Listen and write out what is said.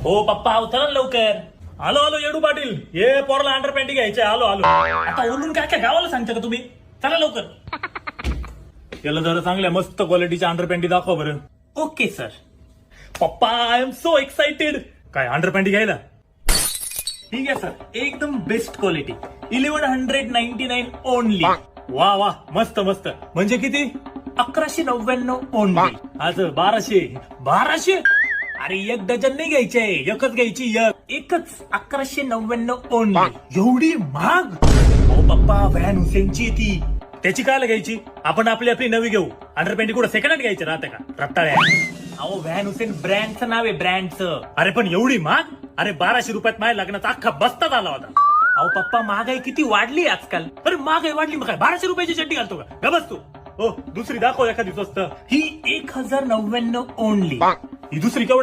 हो पप्पा उतरा लवकर. आलो आलो येडू पाटील, ये पोराला अंडरपॅन्टी घ्यायचे. आलो आलो. आता ओरडून काय काय गावाला सांगता का तुम्ही? चला लवकर. त्याला जरा चांगल्या मस्त क्वालिटीच्या अंडरपॅन्टी दाखवा बरं. Okay sir. पप्पा आय एम सो एक्साइटेड. काय अंडरपॅन्टी घ्यायला? ठीक आहे सर, एकदम बेस्ट क्वालिटी. 1199 ओनली. वा वा मस्त मस्त. म्हणजे किती? 1199 ओनली. आज 1200. अरे एक डझन नाही घ्यायचे, एकच घ्यायची. एकच 1199 ओनली. एवढी महाग? हो पप्पा, व्हॅन हुसेनची ती. त्याची काय घ्यायची? आपण आपली आपली नवी घेऊ. अंडरपॅन्टी कुठं सेकंड हँड घ्यायची राहते का रत्ताळ्या? अहो व्हॅन हुसेन ब्रँडचं नाव आहे, ब्रँडचं. अरे पण एवढी महाग? अरे 1200 रुपयात माझ्या लग्नाचा अख्खा बस्ताच आला होता. अहो पप्पा, महागाई किती वाढली आजकाल. अरे महागाई वाढली मग काय 1200 रुपयाची चड्डी घालतो का? बस तू. हो दुसरी दाखव एखादी स्वस्त. ही 1099 ओनली. ही दुसरी केवढी?